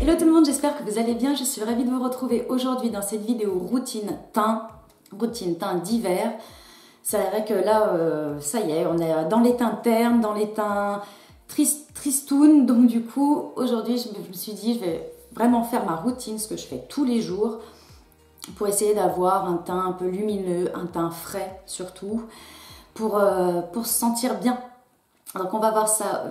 Hello tout le monde, j'espère que vous allez bien. Je suis ravie de vous retrouver aujourd'hui dans cette vidéo routine teint d'hiver. C'est vrai que là, ça y est, on est dans les teints ternes, dans les teints tristounes. Donc du coup, aujourd'hui, je me suis dit, je vais vraiment faire ma routine, ce que je fais tous les jours, pour essayer d'avoir un teint un peu lumineux, un teint frais surtout, pour se sentir bien. Donc on va voir ça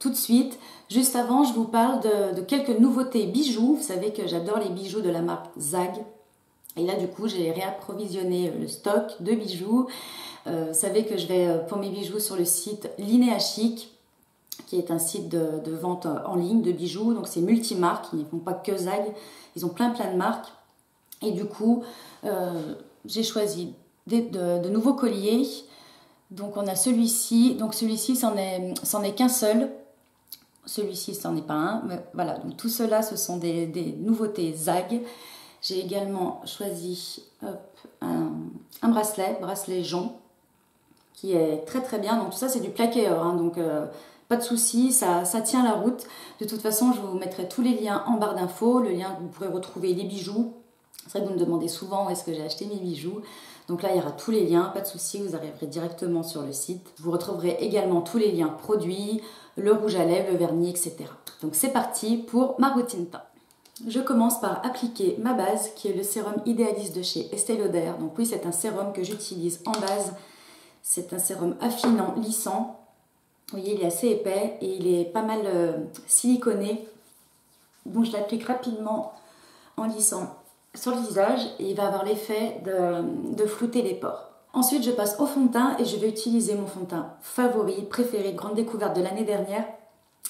tout de suite. Juste avant, je vous parle de quelques nouveautés bijoux. Vous savez que j'adore les bijoux de la marque Zag. Et là du coup, j'ai réapprovisionné le stock de bijoux. Vous savez que je vais pour mes bijoux sur le site Linéa Chic, qui est un site de vente en ligne de bijoux. Donc c'est multimarque, ils ne font pas que Zag, ils ont plein de marques. Et du coup, j'ai choisi de nouveaux colliers. Donc on a celui-ci, c'en est qu'un seul. Celui-ci, c'en est pas un, mais voilà, donc tout cela, ce sont des nouveautés Zag. J'ai également choisi un bracelet jonc, qui est très bien. Donc tout ça, c'est du plaqué or, hein, donc pas de souci, ça tient la route. De toute façon, je vous mettrai tous les liens en barre d'infos, le lien où vous pourrez retrouver les bijoux. C'est vrai que vous me demandez souvent où est-ce que j'ai acheté mes bijoux. Donc là, il y aura tous les liens, pas de souci, vous arriverez directement sur le site. Vous retrouverez également tous les liens produits, le rouge à lèvres, le vernis, etc. Donc c'est parti pour ma routine teint. Je commence par appliquer ma base, qui est le sérum Idéaliste de chez Estée Lauder. Donc oui, c'est un sérum que j'utilise en base. C'est un sérum affinant, lissant. Vous voyez, il est assez épais et il est pas mal siliconé. Donc je l'applique rapidement en lissant sur le visage et il va avoir l'effet de flouter les pores. Ensuite, je passe au fond de teint et je vais utiliser mon fond de teint favori, préféré, grande découverte de l'année dernière.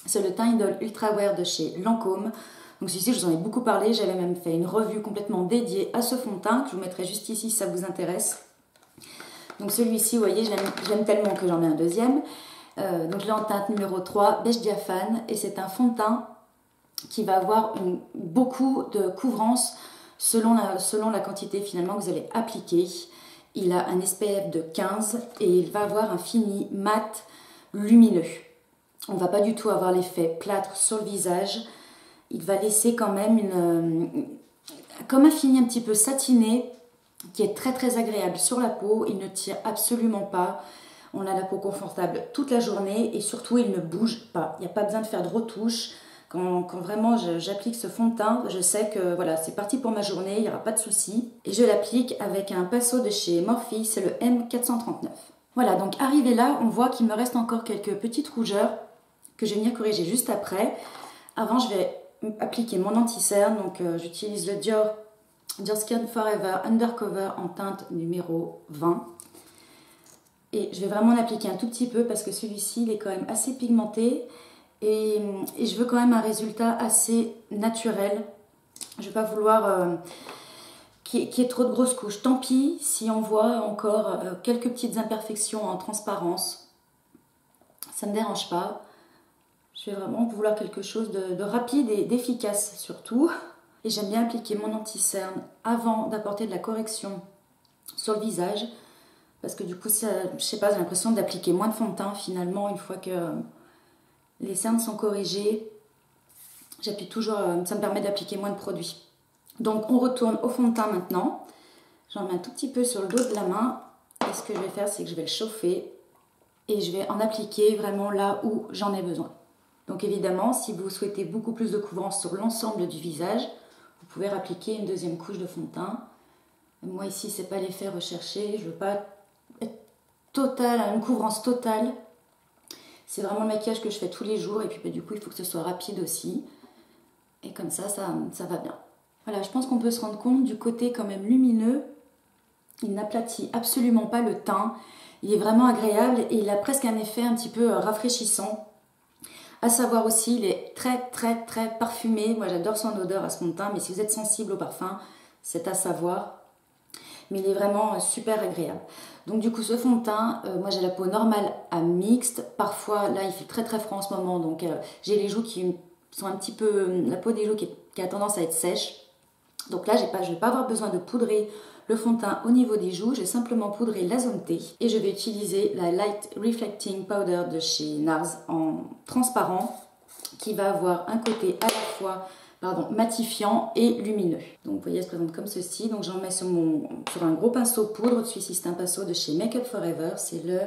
C'est le teint Idol Ultra Wear de chez Lancôme. Donc celui-ci, je vous en ai beaucoup parlé, j'avais même fait une revue complètement dédiée à ce fond de teint que je vous mettrai juste ici si ça vous intéresse. Donc celui-ci, vous voyez, je l'aime tellement que j'en ai un deuxième. Donc je l'ai en teinte numéro 3, beige diaphane, et c'est un fond de teint qui va avoir beaucoup de couvrance selon la quantité finalement que vous allez appliquer. Il a un SPF de 15 et il va avoir un fini mat lumineux. On ne va pas du tout avoir l'effet plâtre sur le visage. Il va laisser quand même comme un fini un petit peu satiné qui est très agréable sur la peau. Il ne tire absolument pas. On a la peau confortable toute la journée et surtout il ne bouge pas. Il n'y a pas besoin de faire de retouches. Quand vraiment j'applique ce fond de teint, je sais que voilà, c'est parti pour ma journée, il n'y aura pas de souci. Et je l'applique avec un pinceau de chez Morphe, c'est le M439. Voilà, donc arrivé là, on voit qu'il me reste encore quelques petites rougeurs que je vais venir corriger juste après. Avant, je vais appliquer mon anti-cerne, donc j'utilise le Dior Skin Forever Undercover en teinte numéro 20. Et je vais vraiment l'appliquer un tout petit peu parce que celui-ci, il est quand même assez pigmenté. Et je veux quand même un résultat assez naturel. Je ne vais pas vouloir qu'il y ait trop de grosses couches. Tant pis si on voit encore quelques petites imperfections en transparence. Ça ne me dérange pas. Je vais vraiment vouloir quelque chose de rapide et d'efficace surtout. Et j'aime bien appliquer mon anti-cerne avant d'apporter de la correction sur le visage. Parce que du coup, ça, je sais pas, j'ai l'impression d'appliquer moins de fond de teint finalement une fois que les cernes sont corrigées. J'applique toujours, ça me permet d'appliquer moins de produits. Donc on retourne au fond de teint maintenant. J'en mets un tout petit peu sur le dos de la main. Et ce que je vais faire, c'est que je vais le chauffer. Et je vais en appliquer vraiment là où j'en ai besoin. Donc évidemment, si vous souhaitez beaucoup plus de couvrance sur l'ensemble du visage, vous pouvez appliquer une deuxième couche de fond de teint. Moi ici, c'est pas l'effet recherché. Je veux pas être une couvrance totale. C'est vraiment le maquillage que je fais tous les jours et puis du coup il faut que ce soit rapide aussi. Et comme ça va bien. Voilà, je pense qu'on peut se rendre compte du côté quand même lumineux. Il n'aplatit absolument pas le teint. Il est vraiment agréable et il a presque un effet un petit peu rafraîchissant. À savoir aussi, il est très parfumé. Moi j'adore son odeur à ce fond de teint, mais si vous êtes sensible au parfum, c'est à savoir. Mais il est vraiment super agréable. Donc du coup ce fond de teint, moi j'ai la peau normale à mixte. Parfois là il fait très froid en ce moment, donc j'ai les joues qui sont un petit peu, la peau des joues qui a tendance à être sèche. Donc là je ne vais pas avoir besoin de poudrer le fond de teint au niveau des joues, j'ai simplement poudré la zone T. Et je vais utiliser la Light Reflecting Powder de chez NARS en transparent, qui va avoir un côté à la fois matifiant et lumineux. Donc vous voyez, elle se présente comme ceci. Donc j'en mets sur un gros pinceau poudre. Celui-ci c'est un pinceau de chez Make Up For Ever, c'est le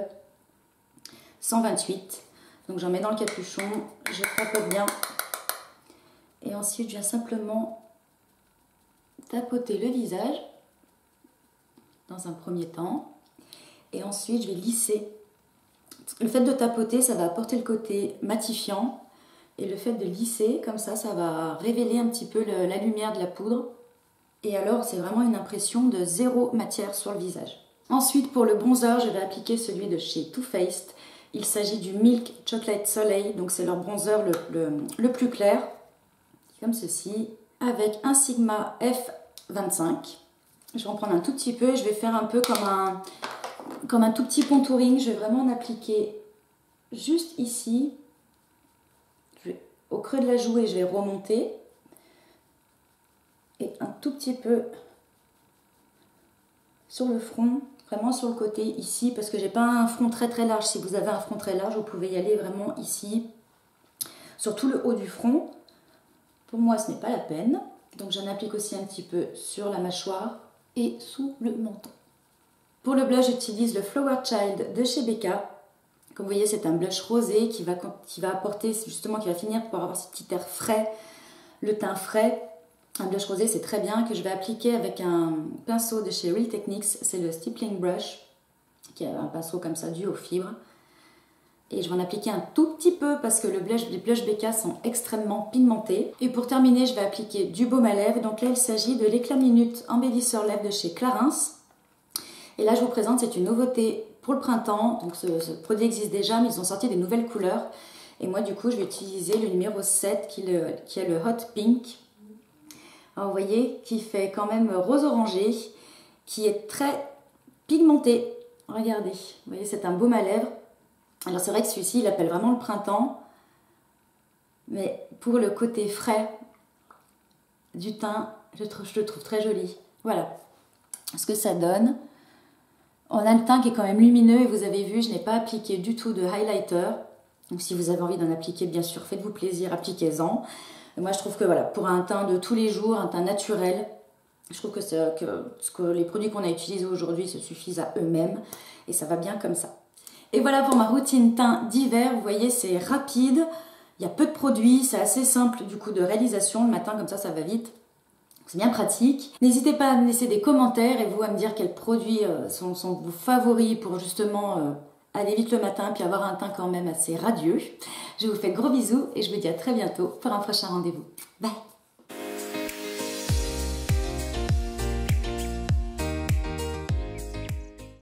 128. Donc j'en mets dans le capuchon, je tapote bien. Et ensuite je viens simplement tapoter le visage dans un premier temps. Et ensuite je vais lisser. Le fait de tapoter, ça va apporter le côté matifiant. Et le fait de lisser, comme ça va révéler un petit peu la lumière de la poudre. Et alors, c'est vraiment une impression de zéro matière sur le visage. Ensuite, pour le bronzer, je vais appliquer celui de chez Too Faced. Il s'agit du Milk Chocolate Soleil. Donc, c'est leur bronzer le plus clair. Comme ceci. Avec un Sigma F25. Je vais en prendre un tout petit peu et je vais faire un peu comme un tout petit contouring. Je vais vraiment en appliquer juste ici. Au creux de la joue et je vais remonter. Et un tout petit peu sur le front, vraiment sur le côté ici, parce que j'ai pas un front très très large. Si vous avez un front très large, vous pouvez y aller vraiment ici, sur tout le haut du front. Pour moi, ce n'est pas la peine. Donc j'en applique aussi un petit peu sur la mâchoire et sous le menton. Pour le blush, j'utilise le Flower Child de chez Becca. Comme vous voyez, c'est un blush rosé qui va apporter, justement, qui va finir par avoir ce petit air frais, le teint frais. Un blush rosé, c'est très bien, que je vais appliquer avec un pinceau de chez Real Techniques. C'est le Stippling Brush, qui est un pinceau comme ça, dû aux fibres. Et je vais en appliquer un tout petit peu parce que les blushs Becca sont extrêmement pigmentés. Et pour terminer, je vais appliquer du baume à lèvres. Donc là, il s'agit de l'Éclat Minute embellisseur lèvres de chez Clarins. Et là, je vous présente, c'est une nouveauté pour le printemps. Donc ce produit existe déjà, mais ils ont sorti des nouvelles couleurs. Et moi, du coup, je vais utiliser le numéro 7 qui est le Hot Pink. Alors, vous voyez, qui fait quand même rose orangé, qui est très pigmenté. Regardez, vous voyez, c'est un baume à lèvres. Alors c'est vrai que celui-ci, il appelle vraiment le printemps. Mais pour le côté frais du teint, je le trouve très joli. Voilà ce que ça donne. On a le teint qui est quand même lumineux et vous avez vu, je n'ai pas appliqué du tout de highlighter. Donc si vous avez envie d'en appliquer, bien sûr, faites-vous plaisir, appliquez-en. Moi, je trouve que voilà, pour un teint de tous les jours, un teint naturel, je trouve que les produits qu'on a utilisés aujourd'hui se suffisent à eux-mêmes et ça va bien comme ça. Et voilà pour ma routine teint d'hiver. Vous voyez, c'est rapide, il y a peu de produits, c'est assez simple du coup de réalisation. Le matin, comme ça va vite. C'est bien pratique. N'hésitez pas à me laisser des commentaires et vous à me dire quels produits sont vos favoris pour justement aller vite le matin puis avoir un teint quand même assez radieux. Je vous fais de gros bisous et je vous dis à très bientôt pour un prochain rendez-vous. Bye!